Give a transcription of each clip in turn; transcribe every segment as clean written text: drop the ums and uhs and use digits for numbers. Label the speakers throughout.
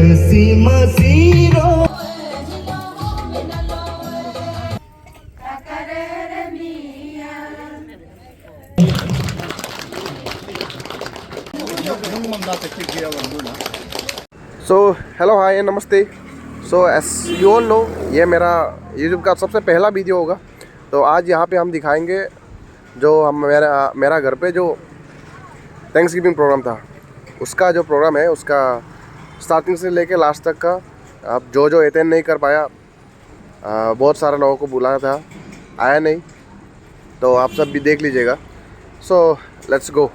Speaker 1: So hello hi नमस्ते। सो S U all know ये मेरा यूट्यूब का सबसे पहला वीडियो होगा। तो आज यहाँ पे हम दिखाएंगे जो हम मेरा घर पे जो थैंक्सगिविंग प्रोग्राम था उसका जो प्रोग्राम है उसका स्टार्टिंग से लेके लास्ट तक का। अब जो अटेंड नहीं कर पाया, बहुत सारे लोगों को बुलाया था, आया नहीं, तो आप सब भी देख लीजिएगा। So let's go.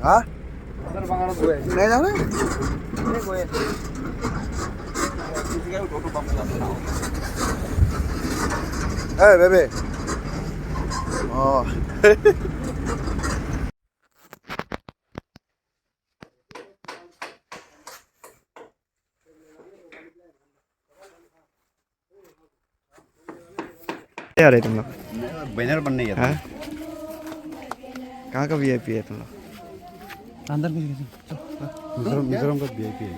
Speaker 1: हाँ नहीं जाना है बेबे।
Speaker 2: क्या रहे तुम लोग?
Speaker 3: बैनर बनने गया था।
Speaker 2: कहाँ का वीआईपी है तुम लोग?
Speaker 3: अंदर मिजोरम का वीआईपी है।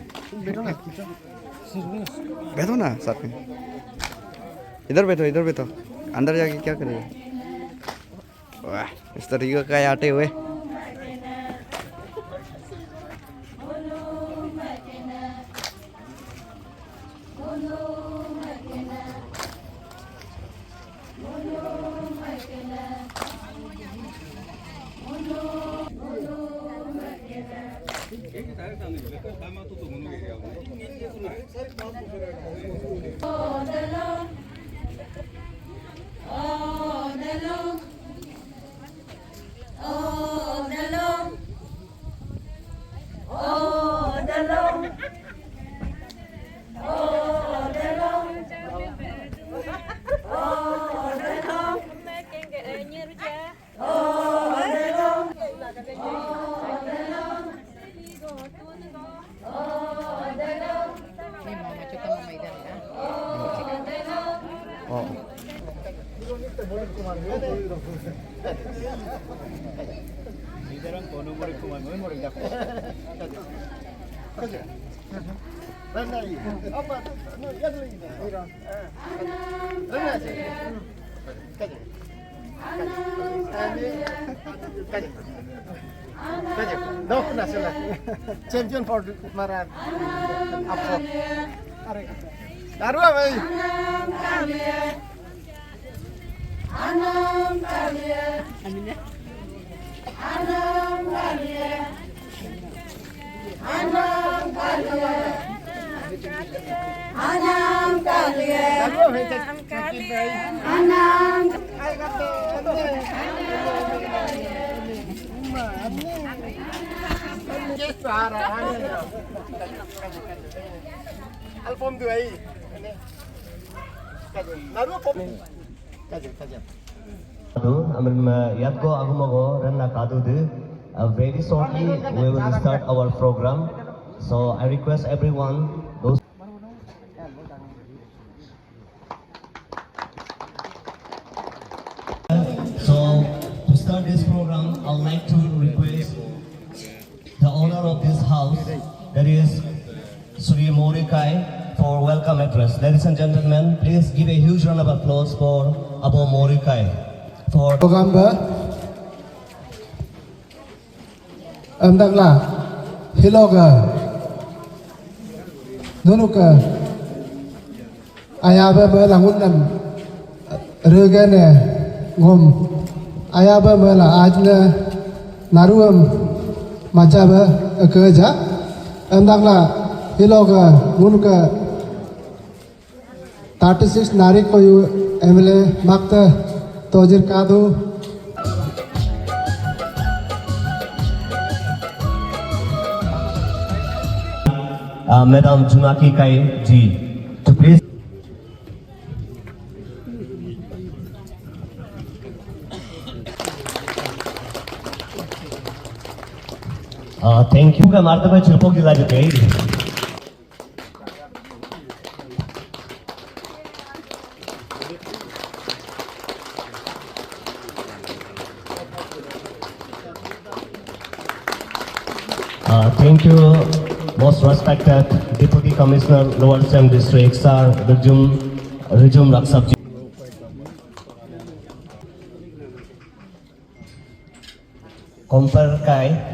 Speaker 2: बैठो ना साथ में। इधर बैठो, इधर बैठो। अंदर जाके क्या करेगा? वाह, इस तरीके का आटे हुए।
Speaker 4: चैंपियन फॉर मारा आपको अरे दारुआ भाई आनम कालिया आनम कालिया आनम कालिया आनम कालिया आनम कालिया आनम आई करते Album tu ai. Naru pop. Kaje.
Speaker 5: Amin yatko agumago ranna kadudu. Very shortly we will start our program. So I request everyone those. So to start this program, I would like to request the owner of this house, that is Sri Morikai, for welcome address. Ladies and gentlemen, please give a huge round of applause for Abu Morikai. For
Speaker 4: program ba amdagla hiloga nunuka ayaba ba langunan regane ngom ayaba ba la ajna naruam majaba kerja amdagla hiloga nunuka 36 narik ko emle makta tojir kadu
Speaker 5: Madam Junaki Kai ji to please. Thank you. Ka marta pa chilpok dila jate. Thank you. most respected Deputy Commissioner, Lower Assam District, Sir Rijum Raksabji. Komper Kai.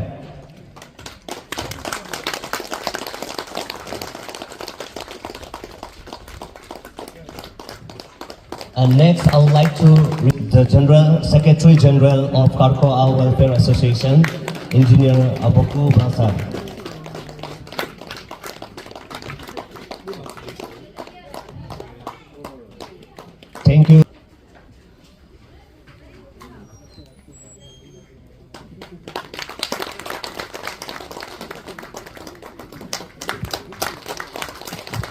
Speaker 5: And next, I would like to read the Secretary General of Karkoa Welfare Association, Engineer Aboku Basar. Thank you.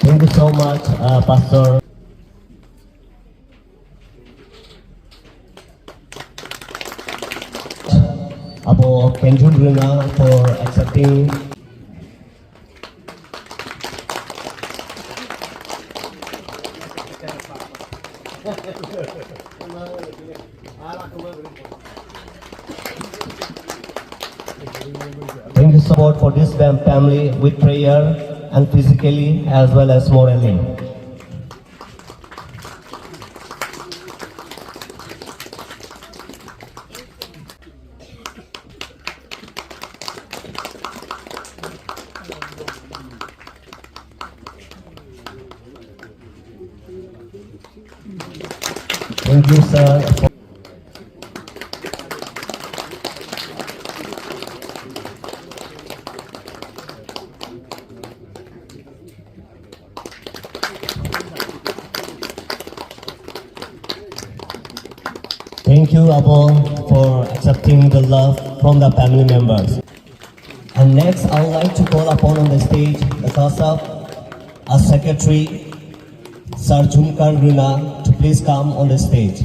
Speaker 5: Thank you so much, Pastor. Abo Kenjun Rina for accepting. Thank you so much for this family with prayer and physically as well as morally. Thank you, sir. Thank you, Abo, for accepting the love from the family members. And next, I would like to call upon on the stage the CASAP, our Secretary, Sir Jumkar Rina, to please come on the stage.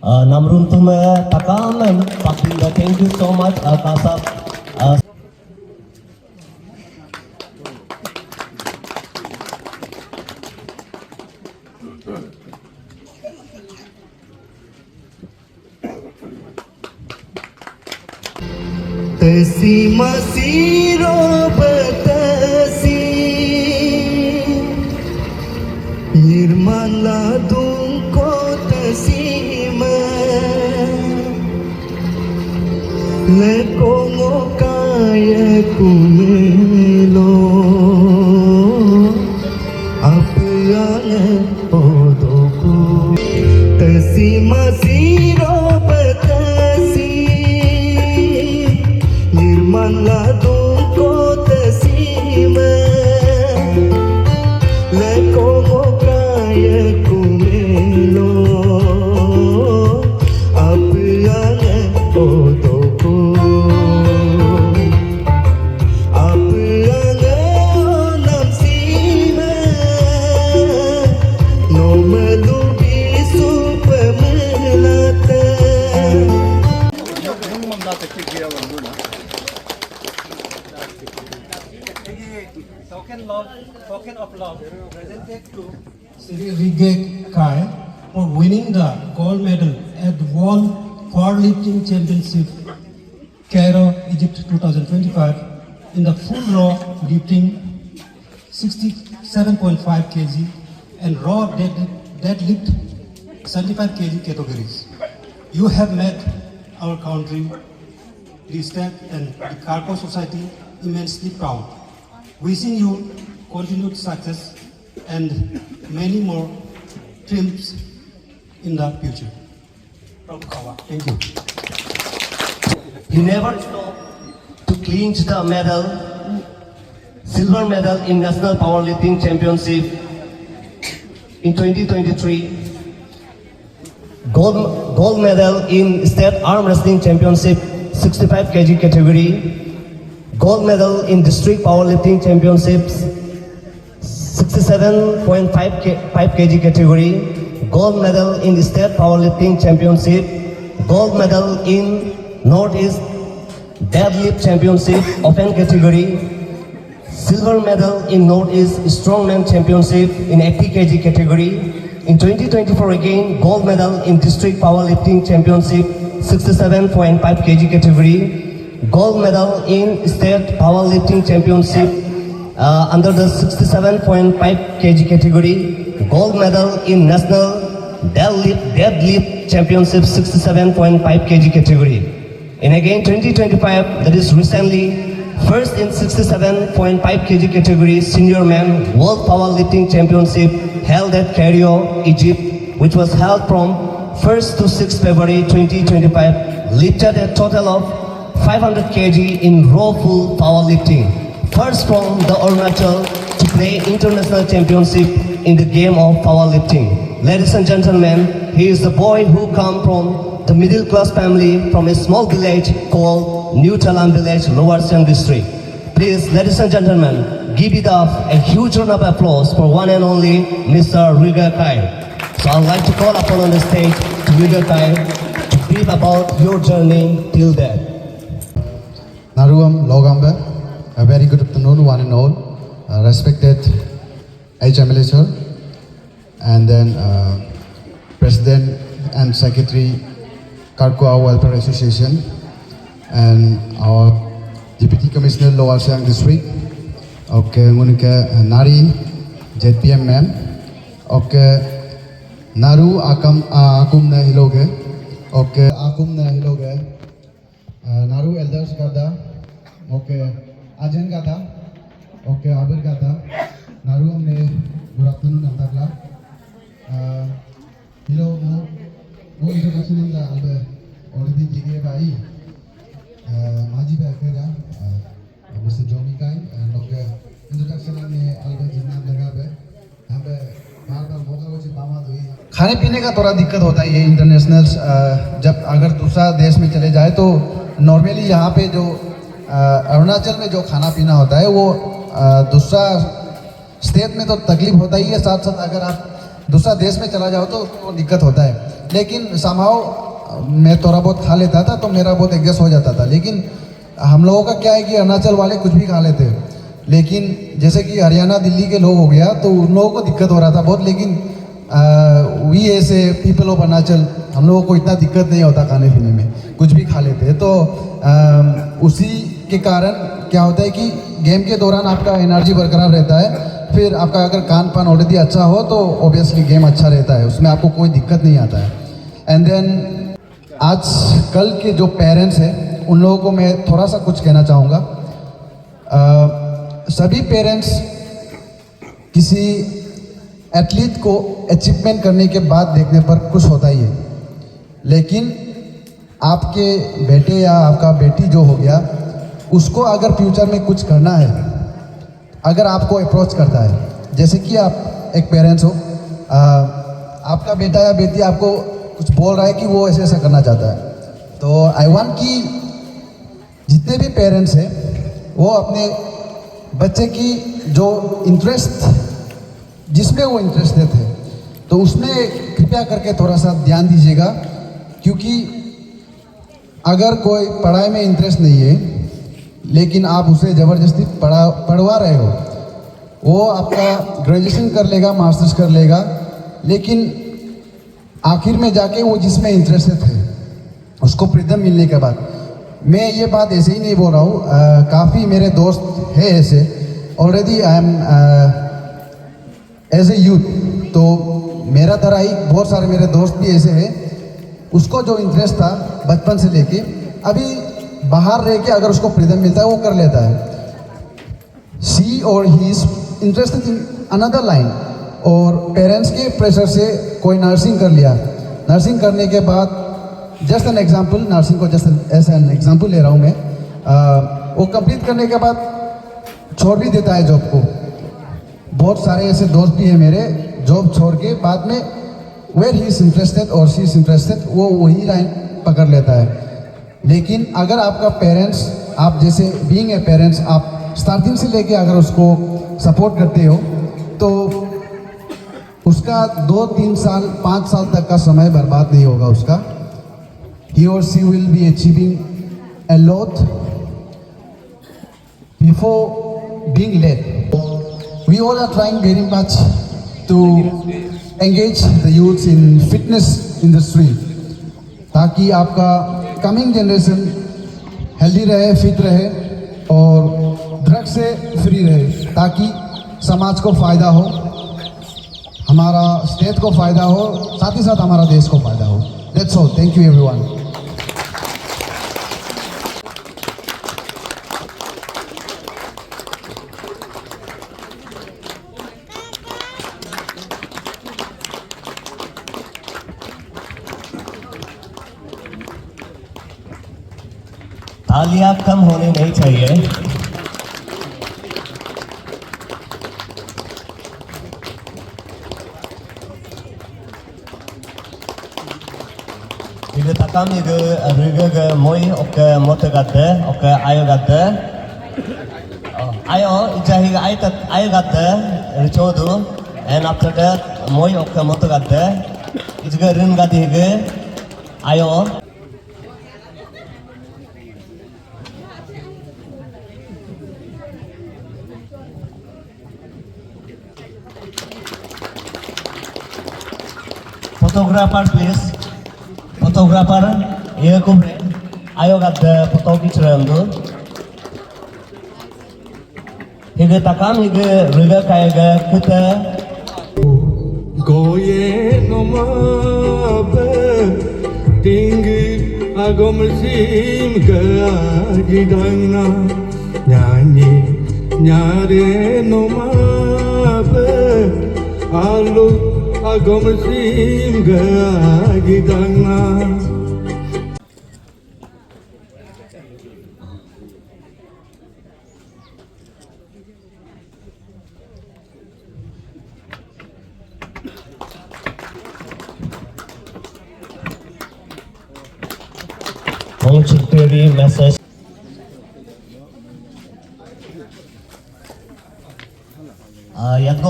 Speaker 5: Namrun Tume Takam and Paklinda, thank you so much, CASAP.
Speaker 6: Tasi masiro batasi Nirmala dunko tasima Lekongo kaya kumelo Apyane odoku Tasi masiro batasi Nirmala dunko tasima Lekongo kaya kumelo Apyane odoku Apyane onam sima No malubi supamelata
Speaker 4: Token of love presented to Sri Rigek Kai for winning the gold medal at the World Powerlifting Championship, Cairo, Egypt 2025 in the full raw lifting 67.5 kg and raw deadlift 75 kg categories. You have made our country, the state and the Karko society immensely proud. Wishing you continued success and many more triumphs in the future. Thank you.
Speaker 5: He never stopped to clinch the medal, silver medal in National Powerlifting Championship in 2023, gold medal in State Arm Wrestling Championship 65 kg category, gold medal in District Powerlifting Championships 67.5 kg category, gold medal in the State Powerlifting Championship, gold medal in Northeast Deadlift Championship Open category, silver medal in Northeast Strongman Championship in 80 kg category, In 2024 again, gold medal in district powerlifting championship 67.5 kg category, gold medal in state powerlifting championship under the 67.5 kg category, gold medal in national deadlift championship 67.5 kg category. And again 2025, that is recently, first in 67.5 kg category senior man world powerlifting championship held at Cairo, Egypt, which was held from 1st to 6th February 2025, lifted a total of 500 kg in raw full powerlifting. First from the Arunachal to play international championship in the game of powerlifting. Ladies and gentlemen, he is the boy who come from the middle class family from a small village called New Talam village, Lower Siang district. Please, ladies and gentlemen, give it up a huge round of applause for one and only Mr. Riga Kai. So I'd like to call upon on the stage to Riga Kai to brief about your journey till there.
Speaker 7: Naruam Logambe, a very good afternoon, one and all. Respected HMLA sir, and then President and Secretary Karkua Welfare Association, and our Deputy Commissioner Lower Siang District. Okay, Ngunika Nari, ZPM ma'am. Okay, Naru Akum na hiloge. Okay, Akum na hiloge. Naru elders kada. Okay, Ajan kada. Okay, Abir kada. Naru हमने good afternoon अंतरला. Hilo वो introduction हम ला अलबे already जिगे भाई. माजी बैठेगा. Mr. Jomi Kai and okay introduction हमने अलबे जिन्ना लगा बे. हम बे बार-बार मौका को चिपामा तो ही. खाने पीने का थोड़ा दिक्कत होता है ये इंटरनेशनल जब अगर दूसरा देश में चले जाए तो नॉर्मली यहाँ पे जो अरुणाचल में जो खाना पीना होता है वो दूसरा स्टेट में तो तकलीफ होता ही है, साथ साथ अगर आप दूसरा देश में चला जाओ तो दिक्कत होता है. लेकिन somehow मैं थोड़ा बहुत खा लेता था तो मेरा बहुत एडजस्ट हो जाता था. लेकिन हम लोगों का क्या है कि अरुणाचल वाले कुछ भी खा लेते हैं, लेकिन जैसे कि हरियाणा दिल्ली के लोग हो गया तो उन लोगों को दिक्कत हो रहा था बहुत. लेकिन वी ऐसे पीपल ऑफ अरुणाचल हम लोगों को इतना दिक्कत नहीं होता खाने पीने में, कुछ भी खा लेते हैं. तो उसी के कारण क्या होता है कि गेम के दौरान आपका एनर्जी बरकरार रहता है. फिर आपका अगर कान पान ऑलरेडी अच्छा हो तो ऑब्वियसली गेम अच्छा रहता है, उसमें आपको कोई दिक्कत नहीं आता है. एंड देन आज कल के जो पेरेंट्स हैं उन लोगों को मैं थोड़ा सा कुछ कहना चाहूँगा. सभी पेरेंट्स किसी एथलीट को अचीवमेंट करने के बाद देखने पर खुश होता ही है, लेकिन आपके बेटे या आपका बेटी जो हो गया उसको अगर फ्यूचर में कुछ करना है, अगर आपको अप्रोच करता है, जैसे कि आप एक पेरेंट्स हो, आपका बेटा या बेटी आपको कुछ बोल रहा है कि वो ऐसे ऐसा करना चाहता है, तो आई वांट कि जितने भी पेरेंट्स हैं वो अपने बच्चे की जो इंटरेस्ट जिसमें वो इंटरेस्टेड थे तो उसमें कृपया करके थोड़ा सा ध्यान दीजिएगा. क्योंकि अगर कोई पढ़ाई में इंटरेस्ट नहीं है लेकिन आप उसे ज़बरदस्ती पढ़वा रहे हो, वो आपका ग्रेजुएशन कर लेगा, मास्टर्स कर लेगा, लेकिन आखिर में जाके वो जिसमें इंटरेस्टेड है उसको फ्रीडम मिलने के बाद, मैं ये बात ऐसे ही नहीं बोल रहा हूँ, काफ़ी मेरे दोस्त हैं ऐसे already. I am as a youth, तो मेरा तरह ही बहुत सारे मेरे दोस्त भी ऐसे हैं, उसको जो इंटरेस्ट था बचपन से लेके अभी बाहर रह के अगर उसको फ्रीडम मिलता है वो कर लेता है. सी और he is interested in another line, और पेरेंट्स के प्रेशर से कोई नर्सिंग कर लिया, नर्सिंग करने के बाद जस्ट एन एग्जाम्पल, नर्सिंग को जस्ट एज एन एग्जाम्पल ले रहा हूँ मैं, वो कंप्लीट करने के बाद छोड़ भी देता है जॉब को. बहुत सारे ऐसे दोस्त भी हैं मेरे, जॉब छोड़ के बाद में वेयर ही इज इंटरेस्टेड और शी इज इंटरेस्टेड वो वही लाइन पकड़ लेता है. लेकिन अगर आपका पेरेंट्स, आप जैसे बीइंग ए पेरेंट्स, आप स्टार्टिंग से लेके अगर उसको सपोर्ट करते हो तो उसका 2, 3 साल, 5 साल तक का समय बर्बाद नहीं होगा उसका. He or she will be achieving a lot before being late. We all are trying very much to engage the youths in fitness industry ताकि आपका coming generation healthy रहे, fit रहे और ड्रग से फ्री रहे ताकि समाज को फायदा हो, हमारा स्टेट को फायदा हो, साथ ही साथ हमारा देश को फायदा हो. That's all. Thank you everyone.
Speaker 5: तालियां कम होने नहीं चाहिए. Iga takam iga moi oke motegate oke ayo gate. Ayo ijahiga ayo gate richodu, and after that moi oke motegate ijaga rin gate higa ayo. Photographer please. Photographer, iya kubre. Ayo gade foto kichrandu. Higa takam higa riga kaiga kita.
Speaker 6: Goye nomabe tinggi agom sim gidangna nyanyi nyare nomabe alu agom sim gidangna.
Speaker 5: Punctuatory message. Yatko.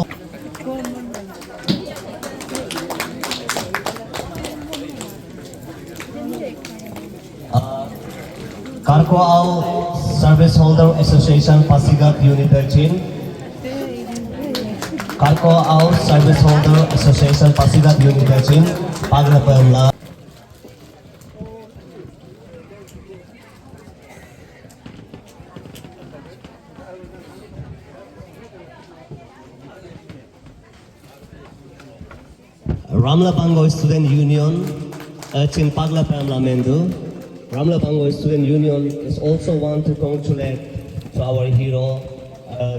Speaker 5: Karko Au Service Holder Association Pasigat Unit 13. Karko Au Service Holder Association Pasigat Unit 13. Pagrapamla. Ramla Bango Student Union, Chin Pagla Pamla Mendu. Ramla Bango Student Union is also want to congratulate to our hero,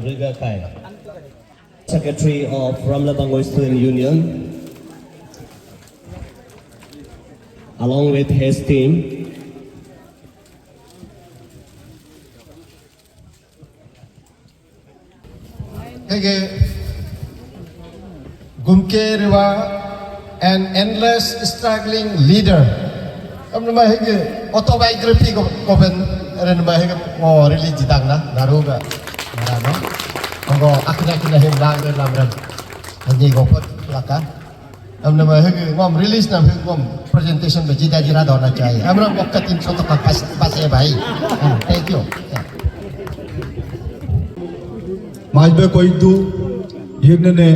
Speaker 5: Riga Kai, Secretary of Ramla Bango Student Union, along with his team.
Speaker 8: Gumke Riwa, an endless struggling leader. Amna hege autobiography ko ben ren ba hege mo release dang na naruga narano ngo akna him lang lamran anji go pot laka amna ba hege ngom release na hege ngom presentation ba jida jira dona chai amra wakatin soto ka pas bhai. Thank you.
Speaker 7: Majbe koidu yegne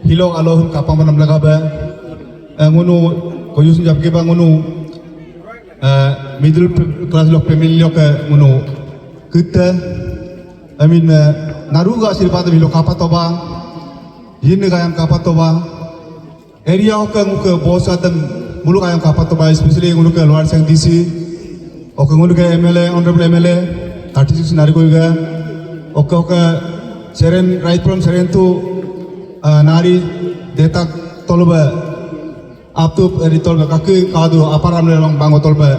Speaker 7: hilong alohun kapamanam lagabe ngunu koyusun japke ba ngunu middle class lok family lok ngunu kita I mean naruga sirpat bilo kapatoba yin gayam kapatoba area ok nguk boss atam mulu gayam kapatoba especially ngunu ke luar sang DC ok ngunu ke MLA honorable MLA 36 narikoiga ok seren right from seren tu nari detak tolba aptu ritolba kaki kadu aparam lelong bango tolba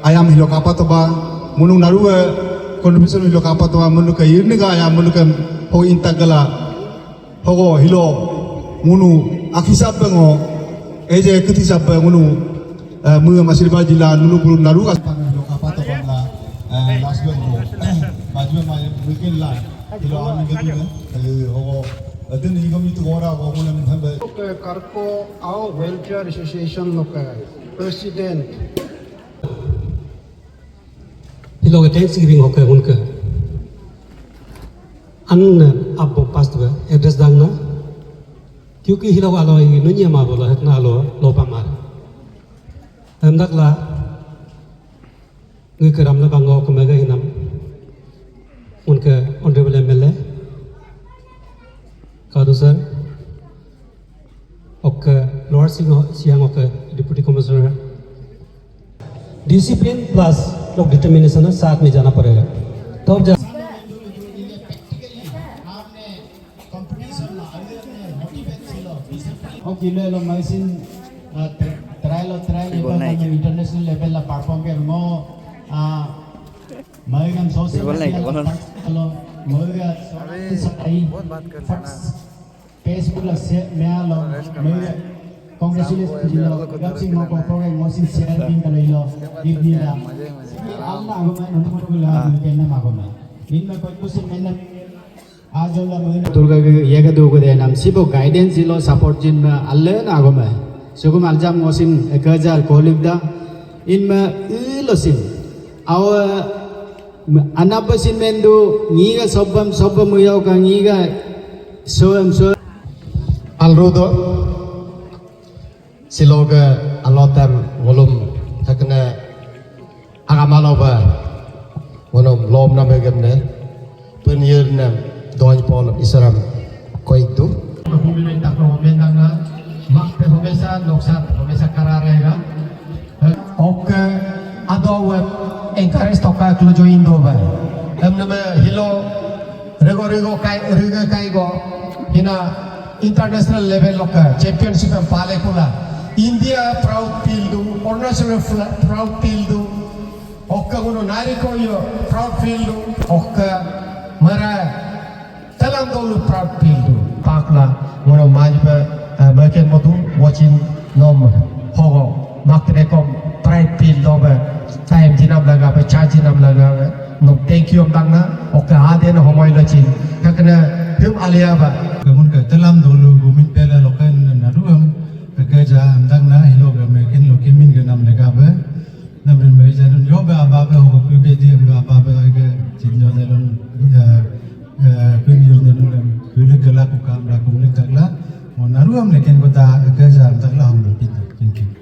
Speaker 7: ayam hilo kapatoba munung naruga contribution hilo kapatoba munu ke irniga ayam munu ke ho intagala hogo hilo munu akhisab bengo eje ketisab munu mu masirba jila nunu bulu naruga hilo kapatoba la last bengo maju ma weekend la hilo amin gitu hogo then he come to Gora or
Speaker 4: Karko Au Welfare Association President. He look at Thanksgiving hoke unka. An abbo past address dangna क्योंकि हिलो आलो इंगी नुन्या मा बोला हतना आलो लोपा मार हमदक ला người cơ làm nó bằng ngô của mấy cái năm उनके honourable MLA कादुसर okay lower Siang okay deputy commissioner discipline plus लोग determination है साथ में जाना पड़ेगा तो अब
Speaker 9: Okile lo maisin trial international level la perform ke mo mai gam social lo mo ga sai Facebook la se me lo mai congratulations lo gam sing mo ko program mo sin share bin ka lo give ni la alla go mai no ko la ke na ma go mai bin ma ko kusin men na
Speaker 10: Turga yaga dugu de nam sibo guidance ilo support jin ma alle na go ma sugum aljam ngosin ekajar kolik da in ma ilosin aw anabasin mendu ngiga sobbam yaw ka ngiga soam so
Speaker 8: alrudo siloga alotam volum takna agamaloba volum lom na megamne penirna Doan Paul Islam Koitu.
Speaker 9: Kemudian tak promen tangga mak pemesa noksat pemesa kararega. Oke ado web encourage toka klujo Indo ba. Nama hilo rego kai go hina international level loka championship em pale kula. India proud fieldu, Arunachal proud fieldu. Oka gono nariko yo proud fieldu. Oka mara Talang dulu proud field pakla mono majba merken motu watching nom hogo makrekom pride field dobe time jinam laga be charge jinam laga no thank you amdangna oka ade no homoy lachin kakna hum alia ba
Speaker 3: Kemun ke telam dulu gumin pela lokan naruam kerja amdangna hilo ke merken lokimin ke nam lega be namrin mejanun yo be ababe hogo be di ababe ke jinjo dalun Kulit gelap bukan berlaku kulit gelap. Mau naruam leken kota kerja tak lah orang berpindah. Thank you.